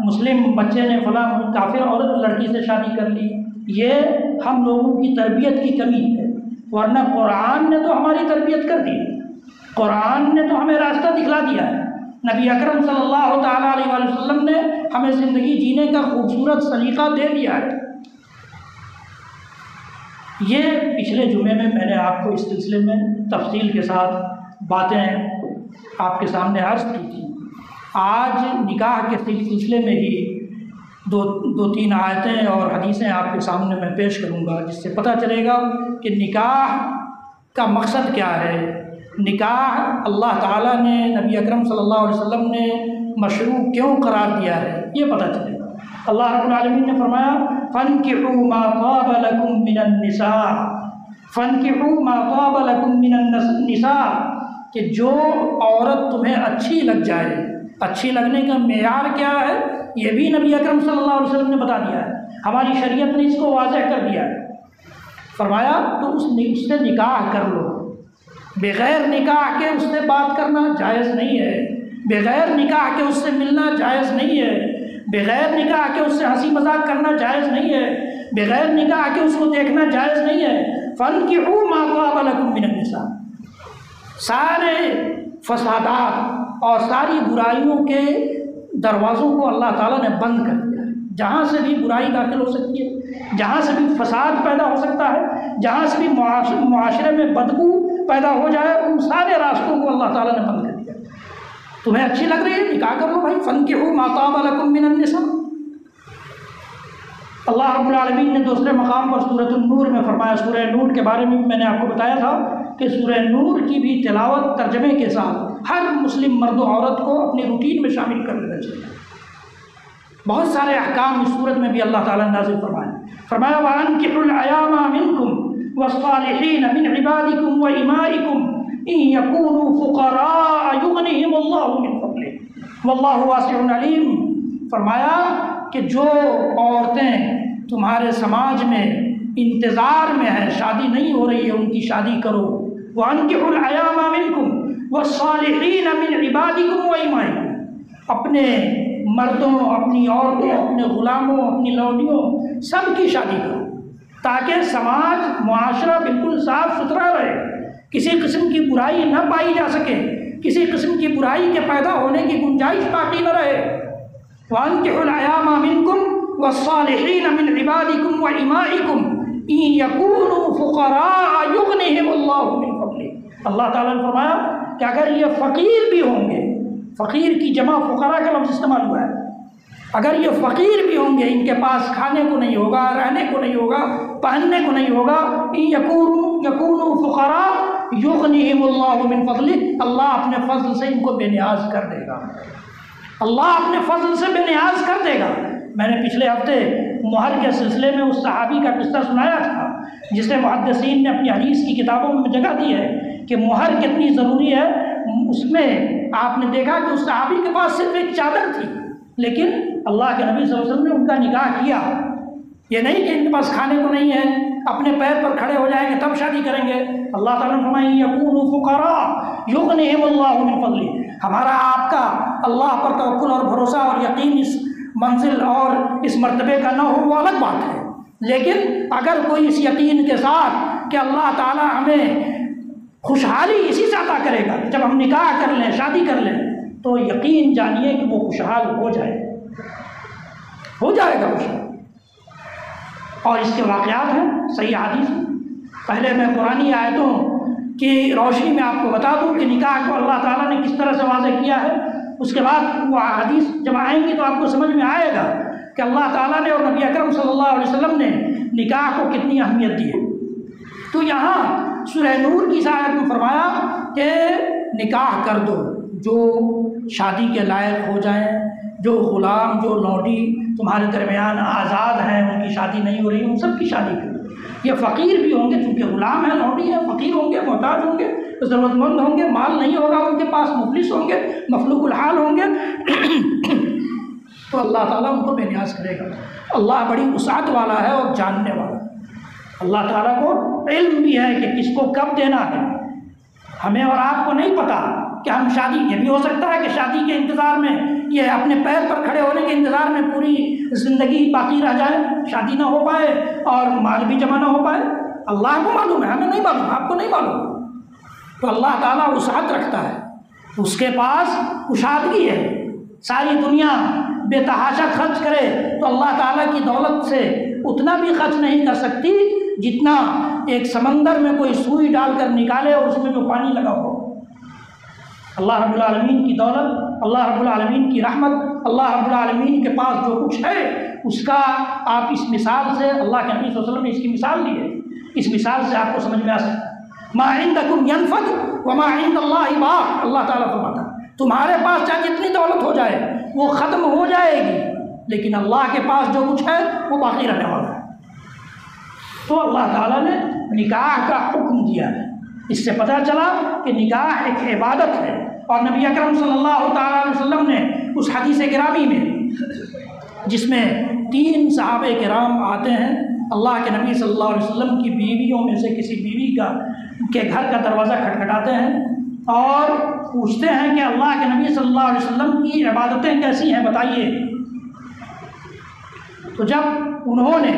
مسلم بچے نے فلاں کافر عورت لڑکی سے شادی کر لی، یہ ہم لوگوں کی تربیت کی کمی ہے، ورنہ قرآن نے تو ہماری تربیت کر دی، قرآن نے تو ہمیں راستہ دکھلا دیا ہے، نبی اکرم صلی اللہ تعالیٰ علیہ وآلہ وسلم نے ہمیں زندگی جینے کا خوبصورت سلیقہ دے دیا ہے۔ یہ پچھلے جمعے میں نے آپ کو اس سلسلے میں تفصیل کے ساتھ باتیں آپ کے سامنے عرض کی تھی۔ آج نکاح کے سلسلے میں ہی دو تین آیتیں اور حدیثیں آپ کے سامنے میں پیش کروں گا، جس سے پتہ چلے گا کہ نکاح کا مقصد کیا ہے، نکاح اللہ تعالیٰ نے، نبی اکرم صلی اللہ علیہ وسلم نے مشروع کیوں قرار دیا ہے، یہ پتہ چلے گا۔ اللہ رب العالمین نے فرمایا فَانْكِحُوا مَا طَابَ لَكُم مِّنَ النِّسَاءِ، فَانْكِحُوا مَا طَابَ لَكُم مِّنَ النِّسَاءِ، کہ جو عورت تمہیں اچھی لگ جائے۔ اچھی لگنے کا معیار کیا ہے یہ بھی نبی اکرم صلی اللہ علیہ وسلم نے بتا دیا ہے، ہماری شریعت نے اس کو واضح کر دیا ہے۔ فرمایا تو اس سے نکاح کر لو، بغیر نکاح کے اس سے بات کرنا جائز نہیں ہے، بغیر نکاح کے اس سے ملنا جائز نہیں ہے، بغیر نکاح کے اس سے ہنسی مذاق کرنا جائز نہیں ہے، بغیر نکاح کے اس کو دیکھنا جائز نہیں ہے۔ فَانْكِحُوا مَا طَابَ لَكُم مِّنَ النِّسَاءِ، سارے فسادات اور ساری برائیوں کے دروازوں کو اللہ تعالیٰ نے بند کر دیا ہے۔ جہاں سے بھی برائی داخل ہو سکتی ہے، جہاں سے بھی فساد پیدا ہو سکتا ہے، جہاں سے بھی معاشرے میں بدبو پیدا ہو جائے، ان سارے راستوں کو اللہ تعالیٰ نے بند کر دیا۔ تمہیں اچھی لگ رہی ہے نکاح کر لو بھائی، فَانْكِحُوا مَا طَابَ لَكُم مِّنَ النِّسَاءِ۔ اللہ رب العالمین نے دوسرے مقام پر سورۃ النور میں فرمایا، سورہ نور کے بارے میں نے آپ کو بتایا تھا کہ سورہ نور کی بھی تلاوت ترجمے کے ساتھ ہر مسلم مرد و عورت کو اپنی روٹین میں شامل کر لینا چاہیے۔ بہت سارے احکام اس صورت میں بھی اللہ تعالیٰ نے نازل فرمایا وَأَنكِحُوا الْأَيَامَ مِنكُمْ وَالصَّالِحِينَ مِنْ عِبَادِكُمْ وَإِمَائِكُمْ إِنْ يَكُونُوا فُقَرَاءَ يُغْنِهِمُ اللَّهُ مِنْ فَضْلِهِ وَاللَّهُ وَاسِعٌ عَلِيمٌ۔ فرمایا کہ جو عورتیں تمہارے سماج میں انتظار میں ہیں، شادی نہیں ہو رہی ہے، ان کی شادی کرو۔ وَأَنكِحُوا الْأَيَامَ مِنكُمْ وَالصَّالِحِينَ مِنْ عِبَادِكُمْ وَإِمَائِكُمْ، اپنے مردوں، اپنی عورتوں، اپنے غلاموں، اپنی لونڈیوں سب کی شادی کرو، تاکہ سماج معاشرہ بالکل صاف ستھرا رہے، کسی قسم کی برائی نہ پائی جا سکے، کسی قسم کی برائی کے پیدا ہونے کی گنجائش باقی نہ رہے۔ وَأَنكِحُوا الْأَيَامَ مِنكُمْ وَالصَّالِحِينَ مِنْ عِبَادِكُمْ وَإِمَائِكُمْ إِنْ يَكُونُوا فُقَرَاءَ يُغْنِهِمُ اللَّهُ مِنْ فَضْلِهِ۔ اللہ تعالیٰ نے فرمایا کہ اگر یہ فقیر بھی ہوں گے، فقیر کی جمع فقراء کا لفظ استعمال ہوا ہے، اگر یہ فقیر بھی ہوں گے، ان کے پاس کھانے کو نہیں ہوگا، رہنے کو نہیں ہوگا، پہننے کو نہیں ہوگا، یکونوا فقراء یغنیہم اللہ من فضلہ، اللہ اپنے فضل سے ان کو بے نیاز کر دے گا، اللہ اپنے فضل سے بے نیاز کر دے گا۔ میں نے پچھلے ہفتے مہر کے سلسلے میں اس صحابی کا قصہ سنایا تھا جسے محدثین نے اپنی حدیث کی کتابوں میں جگہ دی ہے کہ مہر کتنی ضروری ہے۔ اس میں آپ نے دیکھا کہ اس صحابی کے پاس صرف ایک چادر تھی، لیکن اللہ کے نبی صلی اللہ علیہ وسلم نے ان کا نکاح کیا۔ یہ نہیں کہ ان کے پاس کھانے کو نہیں ہے، اپنے پیر پر کھڑے ہو جائیں گے تب شادی کریں گے۔ اللہ تعالیٰ نے فرمایا یکونوا فقراء یغنیہم اللہ من فضلہ، ہمارا آپ کا اللہ پر توکل اور بھروسہ اور یقین اس منزل اور اس مرتبے کا نہ ہو وہ الگ بات ہے، لیکن اگر کوئی اس یقین کے ساتھ کہ اللہ تعالیٰ ہمیں خوشحالی اسی سے عطا کرے گا جب ہم نکاح کر لیں، شادی کر لیں، تو یقین جانیے کہ وہ خوشحال ہو جائے گا خوشحال۔ اور اس کے واقعات ہیں صحیح حدیث میں۔ پہلے میں قرآنی آیتوں کی روشنی میں آپ کو بتا دوں کہ نکاح کو اللہ تعالیٰ نے کس طرح سے واضح کیا ہے، اس کے بعد وہ حدیث جب آئیں گی تو آپ کو سمجھ میں آئے گا کہ اللہ تعالیٰ نے اور نبی اکرم صلی اللہ علیہ وسلم نے نکاح کو کتنی اہمیت دی ہے۔ تو یہاں سورہ نور کی آیت میں فرمایا کہ نکاح کر دو، جو شادی کے لائق ہو جائیں، جو غلام، جو لونڈی تمہارے درمیان آزاد ہیں، ان کی شادی نہیں ہو رہی، ان سب کی شادی کرو۔ یہ فقیر بھی ہوں گے، چونکہ غلام ہیں، لونڈی ہیں، فقیر ہوں گے، محتاج ہوں گے، ضرورت مند ہوں گے، مال نہیں ہوگا ان کے پاس، مفلس ہوں گے، مفلوق الحال ہوں گے، تو اللہ تعالیٰ ان کو بے نیاز کرے گا۔ اللہ بڑی وسعت والا ہے اور جاننے والا ہے۔ اللہ تعالیٰ کو علم بھی ہے کہ کس کو کب دینا ہے۔ ہمیں اور آپ کو نہیں پتا کہ ہم شادی، یہ بھی ہو سکتا ہے کہ شادی کے انتظار میں، یہ اپنے پیر پر کھڑے ہونے کے انتظار میں پوری زندگی باقی رہ جائے، شادی نہ ہو پائے اور مال بھی جمع نہ ہو پائے۔ اللہ کو معلوم ہے، ہمیں نہیں معلوم، آپ کو نہیں معلوم۔ تو اللہ تعالیٰ وسعت رکھتا ہے، اس کے پاس کشادگی ہے۔ ساری دنیا بے تحاشا خرچ کرے تو اللہ تعالیٰ کی دولت سے اتنا بھی خرچ نہیں کر سکتی جتنا ایک سمندر میں کوئی سوئی ڈال کر نکالے اور اس میں جو پانی لگا ہو۔ اللہ رب العالمین کی دولت، اللہ رب العالمین کی رحمت، اللہ رب العالمین کے پاس جو کچھ ہے اس کا آپ اس مثال سے، اللہ کے نبی صلی اللہ علیہ وسلم نے اس کی مثال دی ہے، اس مثال سے آپ کو سمجھ میں آ سکتا ہے۔ ما عندکم ینفد وما عند اللہ باق، اللہ تعالیٰ فرماتا ہے تمہارے پاس چاہے جتنی دولت ہو جائے وہ ختم ہو جائے گی، لیکن اللہ کے پاس جو کچھ ہے وہ باقی رہنے والا ہے۔ تو اللہ تعالیٰ نے نکاح کا حکم دیا ہے، اس سے پتہ چلا کہ نکاح ایک عبادت ہے۔ اور نبی اکرم صلی اللہ تعالیٰ علیہ وسلم نے اس حدیث گرامی میں جس میں 3 صحابہ کرام آتے ہیں، اللہ کے نبی صلی اللہ علیہ وسلم کی بیویوں میں سے کسی بیوی کے گھر کا دروازہ کھٹکھٹاتے ہیں اور پوچھتے ہیں کہ اللہ کے نبی صلی اللہ علیہ وسلم کی عبادتیں کیسی ہیں بتائیے۔ تو جب انہوں نے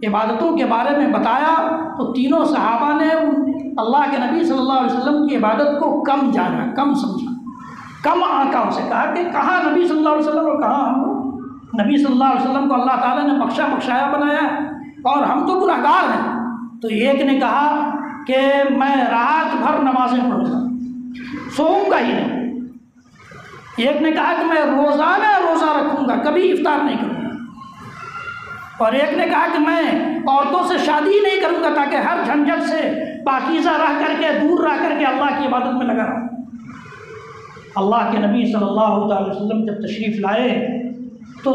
عبادتوں کے بارے میں بتایا تو تینوں صحابہ نے اللہ کے نبی صلی اللہ علیہ وسلم کی عبادت کو کم جانا، کم سمجھا، کم آنکا ان سے کہا کہ کہاں نبی صلی اللہ علیہ وسلم اور کہاں ہم لوگ؟ نبی صلی اللہ علیہ وسلم کو اللہ تعالیٰ نے بخشا بخشایا بنایا ہے اور ہم تو گنہگار ہیں۔ تو ایک نے کہا کہ میں رات بھر نمازیں پڑھوں گا، سوؤں گا ہی نہیں۔ ایک نے کہا کہ میں روزانہ روزہ رکھوں گا، کبھی افطار نہیں کروں گا۔ اور ایک نے کہا کہ میں عورتوں سے شادی ہی نہیں کروں گا تاکہ ہر جھنجھٹ سے پاکیزہ رہ کر کے، دور رہ کر کے اللہ کی عبادت میں لگا رہوں۔ اللہ کے نبی صلی اللہ علیہ وسلم جب تشریف لائے تو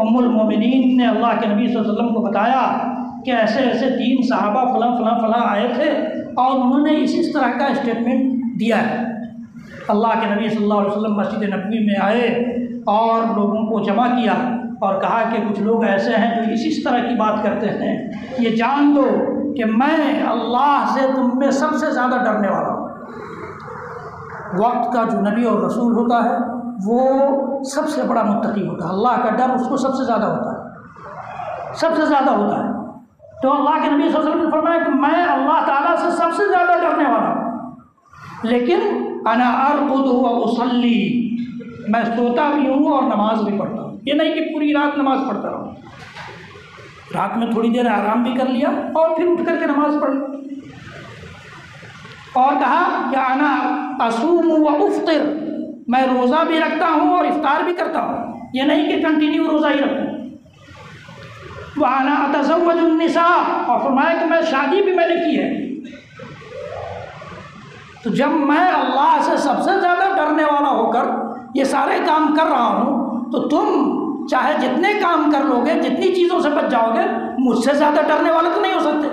ام المومنین نے اللہ کے نبی صلی اللہ علیہ وسلم کو بتایا کہ ایسے ایسے 3 صحابہ فلاں فلاں فلاں آئے تھے اور انہوں نے اس طرح کا اسٹیٹمنٹ دیا ہے۔ اللہ کے نبی صلی اللہ علیہ وسلم مسجد نبوی میں آئے اور لوگوں کو جمع کیا اور کہا کہ کچھ لوگ ایسے ہیں جو اس طرح کی بات کرتے ہیں، یہ جان دو کہ میں اللہ سے تم میں سب سے زیادہ ڈرنے والا ہوں۔ وقت کا جو نبی اور رسول ہوتا ہے وہ سب سے بڑا متقی ہوتا ہے، اللہ کا ڈر اس کو سب سے زیادہ ہوتا ہے، سب سے زیادہ ہوتا ہے۔ تو اللہ کے نبی صلی اللہ علیہ وسلم نے فرمایا کہ میں اللہ تعالیٰ سے سب سے زیادہ ڈرنے والا ہوں، لیکن انا ارقد و اصلی، میں سوتا بھی ہوں اور نماز بھی پڑھتا ہوں۔ یہ نہیں کہ پوری رات نماز پڑھتا رہوں، رات میں تھوڑی دیر آرام بھی کر لیا اور پھر اٹھ کر کے نماز پڑھ لی۔ اور کہا کہ انا اصوم و افطر، میں روزہ بھی رکھتا ہوں اور افطار بھی کرتا ہوں، یہ نہیں کہ کنٹینیو روزہ ہی رکھوں۔ وَأَنَا أَتَزَوَّجُ النِّسَاءَ، اور فرمایا کہ میں شادی بھی میں نے کی ہے۔ تو جب میں اللہ سے سب سے زیادہ ڈرنے والا ہو کر یہ سارے کام کر رہا ہوں تو تم چاہے جتنے کام کر لو گے، جتنی چیزوں سے بچ جاؤ گے، مجھ سے زیادہ ڈرنے والے تو نہیں ہو سکتے۔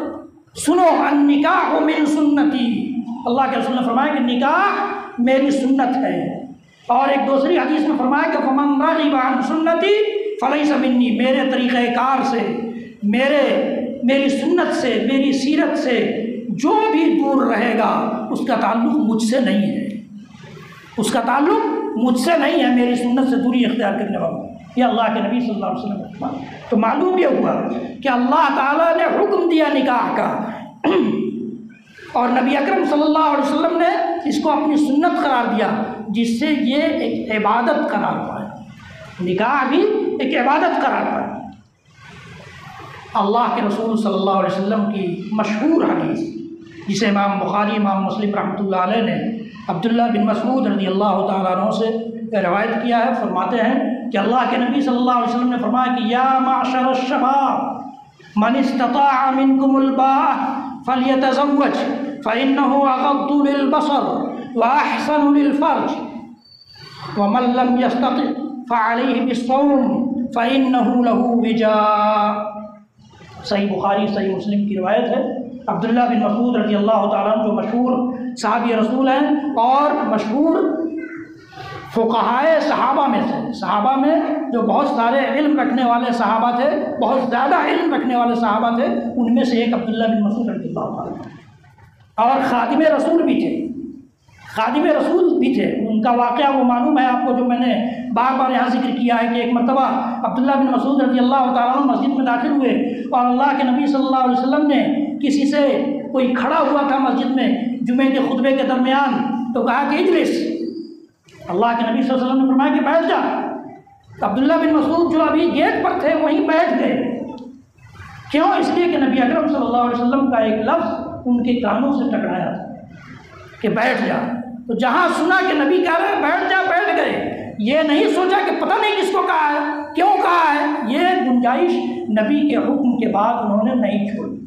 سنو النکاح من سنتی، اللہ کے رسول نے فرمایا کہ نکاح میری سنت ہے۔ اور ایک دوسری حدیث میں فرمایا کہ فمن رغب عن سنتی فلیس منی، میرے طریقہ کار سے، میری سنت سے، میری سیرت سے جو بھی دور رہے گا اس کا تعلق مجھ سے نہیں ہے، اس کا تعلق مجھ سے نہیں ہے، میری سنت سے دوری اختیار کرنے والا۔ یہ اللہ کے نبی صلی اللہ علیہ وسلم کا۔ تو معلوم یہ ہوا کہ اللہ تعالیٰ نے حکم دیا نکاح کا اور نبی اکرم صلی اللہ علیہ وسلم نے اس کو اپنی سنت قرار دیا، جس سے یہ ایک عبادت قرار پائے، نکاح بھی ایک عبادت قرار پائے۔ اللہ کے رسول صلی اللہ علیہ وسلم کی مشہور حدیث جسے امام بخاری، امام مسلم رحمۃ اللہ علیہ نے عبداللہ بن مسعود رضی اللہ تعالیٰ عنہ سے روایت کیا ہے، فرماتے ہیں کہ اللہ کے نبی صلی اللہ علیہ وسلم نے فرمایا کہ یا معشر الشباب من استطاع منکم الباءۃ فلیتزوج فإنہ اغض للبصر واحسن للفرج ومن لم یستطع فعلیہ بالصوم فإنہ لہ وجاء۔ صحیح بخاری صحیح مسلم کی روایت ہے۔ عبداللہ بن مسعود رضی اللہ تعالیٰ عنہ جو مشہور صحابی رسول ہیں اور مشہور فقہائے صحابہ میں سے، صحابہ میں جو بہت سارے علم رکھنے والے صحابہ تھے، بہت زیادہ علم رکھنے والے صحابہ تھے، ان میں سے ایک عبداللہ بن مسعود رضی اللہ تعالیٰ عنہ، اور خادم رسول بھی تھے، خادم رسول بھی تھے، ان کا واقعہ وہ معلوم ہے آپ کو، جو میں نے بار بار یہاں ذکر کیا ہے کہ ایک مرتبہ عبداللہ بن مسعود رضی اللہ تعالیٰ عنہ مسجد میں داخل ہوئے اور اللہ کے نبی صلی اللہ علیہ وسلم نے کسی سے، کوئی کھڑا ہوا تھا مسجد میں جمعے کے خطبے کے درمیان، تو کہا کہ اجلس، اللہ کے نبی صلی اللہ علیہ وسلم نے فرمایا کہ بیٹھ جا۔ عبداللہ بن مسعود جو ابھی گیٹ پر تھے وہیں بیٹھ گئے، کیوں؟ اس لیے کہ نبی اکرم صلی اللہ علیہ وسلم کا ایک لفظ ان کے کانوں سے ٹکرایا تھا کہ بیٹھ جا، تو جہاں سنا کہ نبی کہہ رہے ہیں بیٹھ جا، بیٹھ گئے۔ یہ نہیں سوچا کہ پتہ نہیں کس کو کہا ہے، کیوں کہا ہے، یہ گنجائش نبی کے حکم کے بعد انہوں نے نہیں چھوڑی۔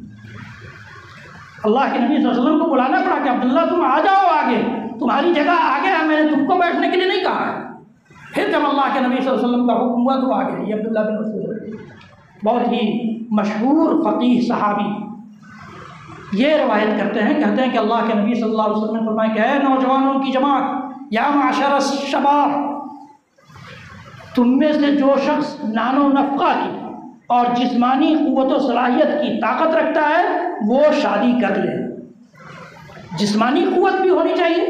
اللہ کے نبی صلی اللہ علیہ وسلم کو بلانا پڑا کہ عبداللہ تم آ جاؤ آگے، تمہاری جگہ آگے ہے، میں نے تم کو بیٹھنے کے لیے نہیں کہا ہے۔ پھر جب اللہ کے نبی صلی اللہ علیہ وسلم کا حکم ہوا تو آگے۔ یہ عبداللہ بن مسعود بہت ہی مشہور فقیہ صحابی یہ روایت کرتے ہیں، کہتے ہیں کہ اللہ کے نبی صلی اللہ علیہ وسلم نے فرمایا کہ اے نوجوانوں کی جماعت، یا معشر الشباب، تم میں سے جو شخص نان و نفقہ کی اور جسمانی قوت و صلاحیت کی طاقت رکھتا ہے وہ شادی کر لے۔ جسمانی قوت بھی ہونی چاہیے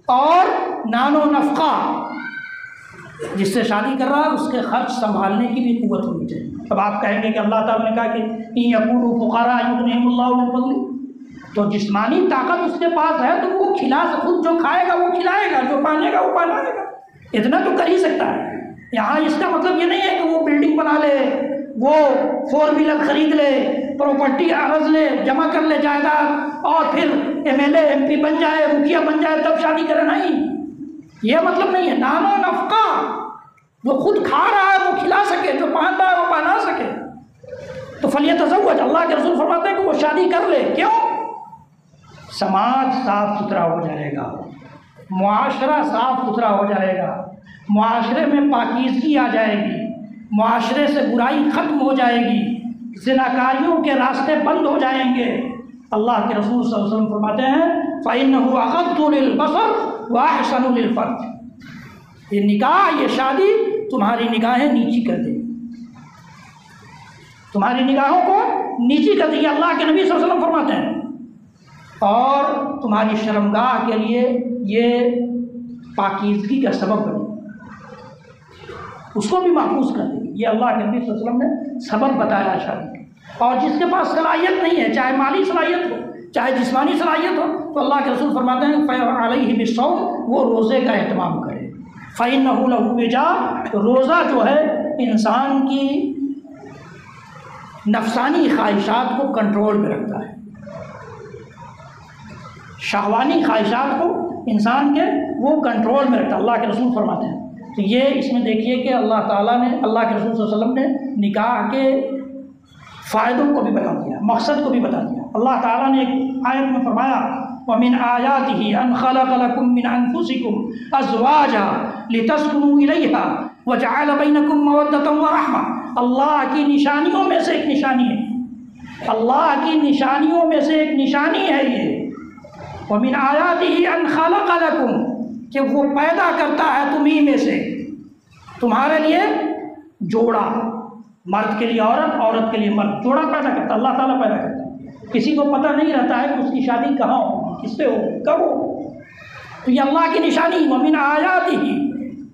اور نان و نفقہ، جس سے شادی کر رہا ہے اس کے خرچ سنبھالنے کی بھی قوت ہونی چاہیے۔ اب آپ کہیں گے کہ اللہ تعالیٰ نے کہا کہ ان یکونوا فقراء یغنیہم اللہ من فضلہ، تو جسمانی طاقت اس کے پاس ہے تو وہ کھلا، خود جو کھائے گا وہ کھلائے گا، جو پہنے گا وہ پہنائے گا، اتنا تو کر ہی سکتا ہے۔ یہاں اس کا مطلب یہ نہیں ہے کہ وہ بلڈنگ بنا لے، وہ 4 ویلر خرید لے، پراپرٹی عرض لے، جمع کر لے جائیداد، اور پھر MLA MP بن جائے، مکھیا بن جائے تب شادی کرے، نہیں، یہ مطلب نہیں ہے۔ نان و نفقہ، جو خود کھا رہا ہے وہ کھلا سکے، جو پہن رہا ہے وہ پہنا سکے، تو فلیتزوج، اللہ کے رسول فرماتے ہیں کہ وہ شادی کر لے۔ کیوں؟ سماج صاف ستھرا ہو جائے گا، معاشرہ صاف ستھرا ہو جائے گا، معاشرے میں پاکیزگی آ جائے گی، معاشرے سے برائی ختم ہو جائے گی، زناکاریوں کے راستے بند ہو جائیں گے۔ اللہ کے رسول صلی اللہ علیہ وسلم فرماتے ہیں فَإِنَّهُ أَغَضُّ لِلْبَصَرِ وَأَحْسَنُ لِلْفَرْجِ، یہ نکاح، یہ شادی تمہاری نگاہیں نیچی کر دے گی، تمہاری نگاہوں کو نیچی کر دے گی، اللہ کے نبی صلی اللہ علیہ وسلم فرماتے ہیں، اور تمہاری شرمگاہ کے لیے یہ پاکیزگی کا سبب بنے، اس کو بھی محفوظ کر دے گی۔ یہ اللہ کے نبی صلی اللہ علیہ وسلم نے سبب بتایا شادی کا۔ اور جس کے پاس صلاحیت نہیں ہے، چاہے مالی صلاحیت ہو چاہے جسمانی صلاحیت ہو، تو اللہ کے رسول فرماتے ہیں فَعَلَيْهِ بِالصَّوْمِ، وہ روزے کا اہتمام کرے۔ فَإِنَّهُ لَهُ وِجَاءٌ، روزہ جو ہے انسان کی نفسانی خواہشات کو کنٹرول میں رکھتا ہے، شہوانی خواہشات کو انسان کے وہ کنٹرول میں رکھتا ہے، اللہ کے رسول فرماتے ہیں۔ تو یہ اس میں دیکھیے کہ اللہ تعالیٰ نے، اللہ کے رسول صلی اللہ علیہ وسلم نے نکاح کے فائدوں کو بھی بتا دیا، مقصد کو بھی بتا دیا۔ اللہ تعالیٰ نے ایک آیت میں فرمایا وَمِنْ آيَاتِهِ أَنْ خَلَقَ لَكُم مِّنْ أَنفُسِكُمْ أَزْوَاجًا لِتَسْكُنُوا إِلَيْهَا وَجَعَلَ بَيْنَكُم مَّوَدَّةً وَرَحْمَةً، اللہ کی نشانیوں میں سے ایک نشانی ہے، اللہ کی نشانیوں میں سے ایک نشانی ہے یہ۔ وَمِنْ آيَاتِهِ أَنْ خَلَقَ لَكُم، کہ وہ پیدا کرتا ہے تمہیں میں سے، تمہارے لیے جوڑا، مرد کے لیے عورت، عورت کے لیے مرد، جوڑا پیدا کرتا ہے، اللہ تعالیٰ پیدا کرتا ہے۔ کسی کو پتہ نہیں رہتا ہے کہ اس کی شادی کہاں ہوگی، کس سے ہوگی، کب ہوگی، تو یہ اللہ کی نشانی۔ وَمِنْ آيَاتِهِ،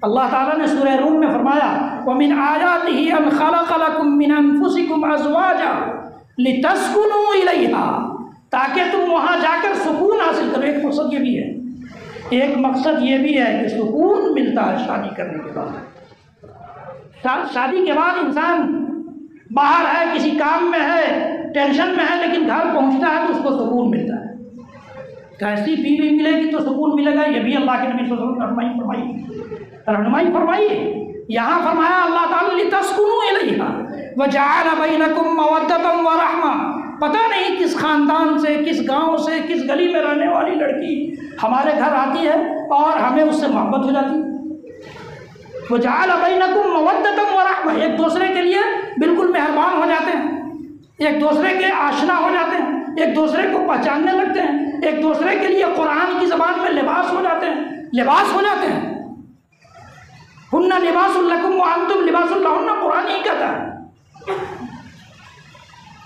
اللہ تعالیٰ نے سورہ روم میں فرمایا وَمِنْ آيَاتِهِ أَنْ خَلَقَ لَكُم مِّنْ أَنفُسِكُمْ أَزْوَاجًا لِتَسْكُنُوا إِلَيْهَا، تاکہ تم وہاں جا کر سکون حاصل کرو۔ ایک مقصد یہ بھی ہے، ایک مقصد یہ بھی ہے کہ سکون ملتا ہے شادی کرنے کے بعد۔ شادی کے بعد انسان باہر ہے، کسی کام میں ہے، ٹینشن میں ہے، لیکن گھر پہنچتا ہے تو اس کو سکون ملتا ہے۔ کیسی بیوی ملے گی تو سکون ملے گا، یہ بھی اللہ کے نبی صلی اللہ علیہ وسلم رہنمائی فرمائی۔ یہاں فرمایا اللہ تعالیٰ لِتَسْكُنُوا إِلَيْهَا وَجَعَلَ بَيْنَكُم مَّوَدَّةً وَرَحْمَةً، پتہ نہیں کس خاندان سے، کس گاؤں سے، کس گلی میں رہنے والی لڑکی ہمارے گھر آتی ہے اور ہمیں اس سے محبت ہو جاتی ہے۔ وَجَعَلَ بَيْنَكُم مَّوَدَّةً وَرَحْمَةً، ایک دوسرے کے لیے بالکل مہربان ہو جاتے ہیں، ایک دوسرے کے آشنا ہو جاتے ہیں، ایک دوسرے کو پہچاننے لگتے ہیں، ایک دوسرے کے لیے قرآن کی زبان میں لباس ہو جاتے ہیں، لباس ہو جاتے ہیں۔ ہن لباس لکم وانتم لباس لہن، قرآن ہی کہتا ہے۔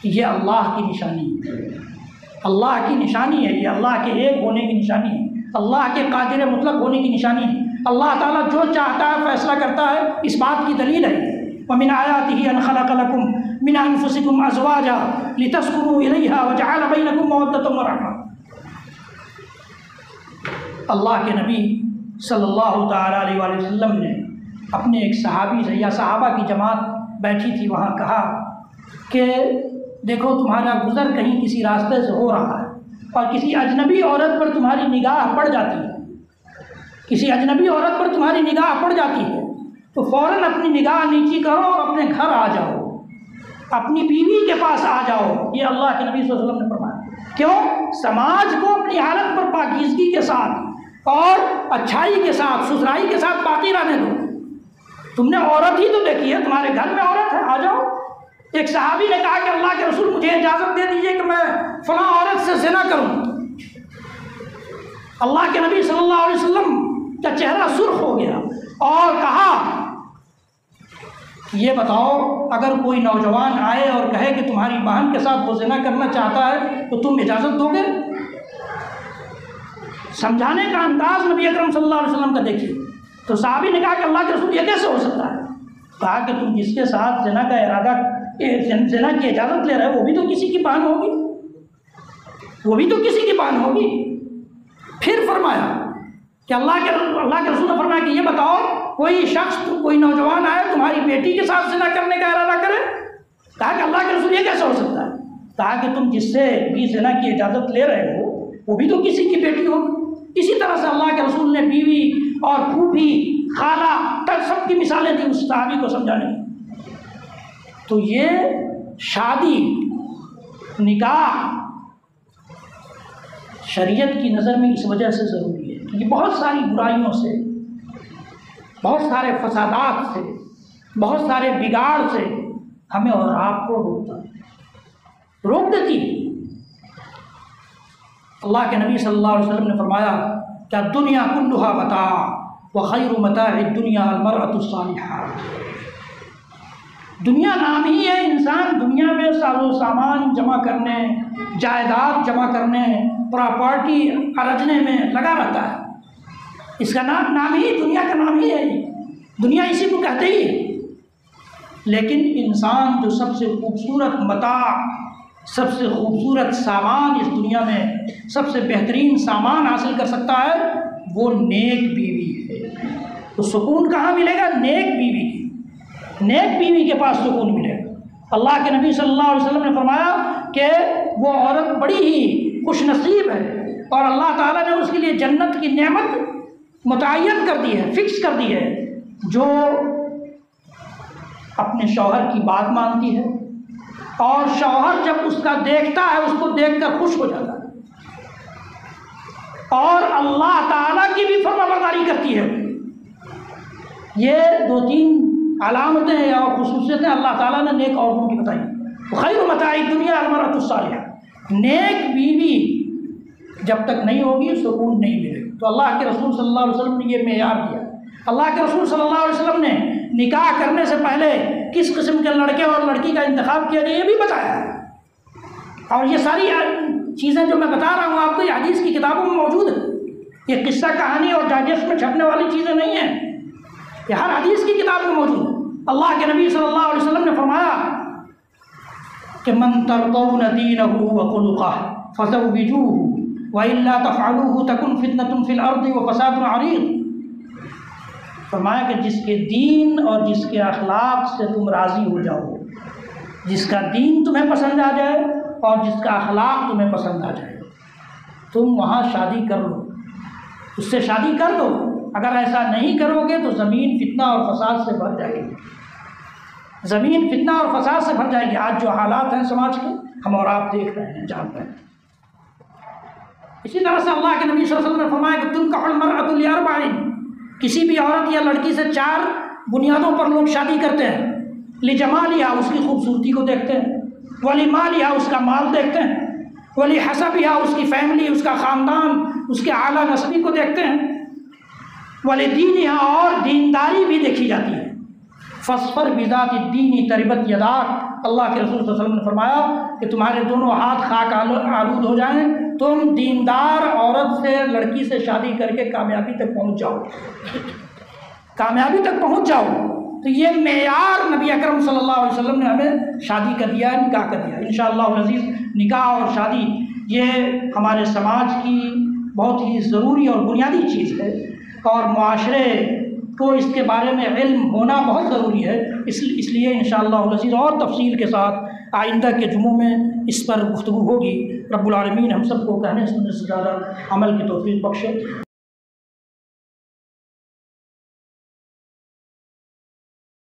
یہ اللہ کی نشانی ہے، اللہ کی نشانی ہے، یہ اللہ کے ایک ہونے کی نشانی ہے۔ اللہ کے قادر مطلق ہونے کی نشانی ہے۔ اللہ تعالیٰ جو چاہتا ہے فیصلہ کرتا ہے، اس بات کی دلیل ہے۔ وَمِنْ آيَاتِهِ أَنْ خَلَقَ لَكُم مِّنْ أَنفُسِكُمْ أَزْوَاجًا لِتَسْكُنُوا إِلَيْهَا وَجَعَلَ بَيْنَكُم مَّوَدَّةً وَرَحْمَةً۔ اللہ کے نبی صلی اللہ تعالیٰ علیہ وآلہ وسلم نے اپنے ایک صحابی سے یا صحابہ کی جماعت بیٹھی تھی، وہاں کہا کہ دیکھو تمہارا گزر کہیں کسی راستے سے ہو رہا ہے اور کسی اجنبی عورت پر تمہاری نگاہ پڑ جاتی ہے، کسی اجنبی عورت پر تمہاری نگاہ پڑ جاتی ہے تو فوراً اپنی نگاہ نیچی کرو اور اپنے گھر آ جاؤ، اپنی بیوی کے پاس آ جاؤ۔ یہ اللہ کے نبی صلی اللہ علیہ وسلم نے فرمایا۔ کیوں؟ سماج کو اپنی حالت پر پاکیزگی کے ساتھ اور اچھائی کے ساتھ، ستھرائی کے ساتھ باقی رہنے دو۔ تم نے عورت ہی تو دیکھی ہے، تمہارے گھر میں عورت ہے، آ جاؤ۔ ایک صحابی نے کہا کہ اللہ کے رسول مجھے اجازت دے دیجئے کہ میں فلاں عورت سے زنا کروں۔ اللہ کے نبی صلی اللہ علیہ وسلم کا چہرہ سرخ ہو گیا اور کہا یہ بتاؤ اگر کوئی نوجوان آئے اور کہے کہ تمہاری بہن کے ساتھ وہ زنا کرنا چاہتا ہے تو تم اجازت دو گے؟ سمجھانے کا انداز نبی اکرم صلی اللہ علیہ وسلم کا دیکھیے۔ تو صحابی نے کہا کہ اللہ کے رسول یہ کیسے ہو سکتا ہے؟ کہا کہ تم جس کے ساتھ زنا کا ارادہ، زنا کی اجازت لے رہے ہو وہ بھی تو کسی کی بہن ہوگی، وہ بھی تو کسی کی بہن ہوگی۔ پھر فرمایا کہ اللہ کے رسول نے فرمایا کہ یہ بتاؤ کوئی شخص، کوئی نوجوان آئے تمہاری بیٹی کے ساتھ زنا کرنے کا ارادہ کرے؟ کہا کہ اللہ کے رسول یہ کیسے ہو سکتا ہے؟ کہا کہ تم جس سے بھی زنا کی اجازت لے رہے ہو وہ بھی تو کسی کی بیٹی ہوگی۔ اسی طرح سے اللہ کے رسول نے بیوی اور پھوپھی، خالہ تک سب کی مثالیں دی اس صحابی کو سمجھانے۔ تو یہ شادی، نکاح شریعت کی نظر میں اس وجہ سے ضروری ہے کہ بہت ساری برائیوں سے، بہت سارے فسادات سے، بہت سارے بگاڑ سے ہمیں اور آپ کو روک دیتی ہے۔ اللہ کے نبی صلی اللہ علیہ وسلم نے فرمایا کہ دنیا کلھا متاع وخیر متاع الدنیا المرأة الصالحہ۔ دنیا نام ہی ہے، انسان دنیا میں ساز و سامان جمع کرنے، جائیداد جمع کرنے، پراپرٹی ارجنے میں لگا رہتا ہے۔ اس کا نام ہی دنیا کا نام ہی ہے، دنیا اسی کو کہتے ہی ہے۔ لیکن انسان جو سب سے خوبصورت متاع، سب سے خوبصورت سامان اس دنیا میں، سب سے بہترین سامان حاصل کر سکتا ہے وہ نیک بیوی ہے۔ تو سکون کہاں ملے گا؟ نیک بیوی کی، نیک بیوی کے پاس سکون ملے گا۔ اللہ کے نبی صلی اللہ علیہ وسلم نے فرمایا کہ وہ عورت بڑی ہی خوش نصیب ہے اور اللہ تعالیٰ نے اس کے لیے جنت کی نعمت متعین کر دی ہے، فکس کر دی ہے، جو اپنے شوہر کی بات مانتی ہے اور شوہر جب اس کا دیکھتا ہے اس کو دیکھ کر خوش ہو جاتا ہے اور اللہ تعالیٰ کی بھی فرمانبرداری کرتی ہے۔ یہ دو تین علامتیں اور خصوصیتیں اللہ تعالیٰ نے نیک عورتوں کی بتائی۔ خیر متاع الدنیا المرأة الصالحہ، نیک بیوی جب تک نہیں ہوگی سکون نہیں ملے گا۔ تو اللہ کے رسول صلی اللہ علیہ وسلم نے یہ معیار دیا۔ اللہ کے رسول صلی اللہ علیہ وسلم نے نکاح کرنے سے پہلے کس قسم کے لڑکے اور لڑکی کا انتخاب کیا جائے یہ بھی بتایا ہے۔ اور یہ ساری چیزیں جو میں بتا رہا ہوں آپ کو یہ حدیث کی کتابوں میں موجود ہے، یہ قصہ کہانی اور ڈائجسٹ میں چھپنے والی چیزیں نہیں ہیں، یہ ہر حدیث کی کتاب میں موجود ہے۔ اللہ کے نبی صلی اللہ علیہ وسلم نے فرمایا کہ من ترضون دینہ وخلقہ فزوجوہ وإلا تفعلوه تکن فتنة فی الارض وفساد عریض۔ فرمایا کہ جس کے دین اور جس کے اخلاق سے تم راضی ہو جاؤ، جس کا دین تمہیں پسند آ جائے اور جس کا اخلاق تمہیں پسند آ جائے، تم وہاں شادی کر لو، اس سے شادی کر دو۔ اگر ایسا نہیں کرو گے تو زمین فتنہ اور فساد سے بھر جائے گی، زمین فتنہ اور فساد سے بھر جائے گی۔ آج جو حالات ہیں سماج کے ہم اور آپ دیکھ رہے ہیں، جان رہے ہیں۔ اسی طرح سے اللہ کے نبی صلی اللہ علیہ وسلم نے فرمایا کہ تنکح المرأة لأربع، کسی بھی عورت یا لڑکی سے 4 بنیادوں پر لوگ شادی کرتے ہیں۔ لجمالها، اس کی خوبصورتی کو دیکھتے ہیں، ولمالها، اس کا مال دیکھتے ہیں، ولحسبها، اس کی فیملی، اس کا خاندان، اس کے اعلیٰ نسبی کو دیکھتے ہیں، ولدینها، اور دینداری بھی دیکھی جاتی ہے۔ فاصفر بذات الدین تربت یداک، اللہ کے رسول صلی اللہ علیہ وسلم نے فرمایا کہ تمہارے دونوں ہاتھ خاک آلود ہو جائیں، تم دیندار عورت سے، لڑکی سے شادی کر کے کامیابی تک پہنچ جاؤ، کامیابی تک پہنچ جاؤ۔ تو یہ معیار نبی اکرم صلی اللہ علیہ وسلم نے ہمیں شادی کر دیا ہے، نکاح کر دیا ہے۔ انشاءاللہ العزیز نکاح اور شادی یہ ہمارے سماج کی بہت ہی ضروری اور بنیادی چیز ہے، اور معاشرے کو اس کے بارے میں علم ہونا بہت ضروری ہے۔ اس لیے انشاءاللہ العزیز اور تفصیل کے ساتھ آئندہ کے جمعوں میں اس پر گفتگو ہوگی۔ رب العالمین ہم سب کو کہنے سننے سے زیادہ عمل کی توفیق بخشے۔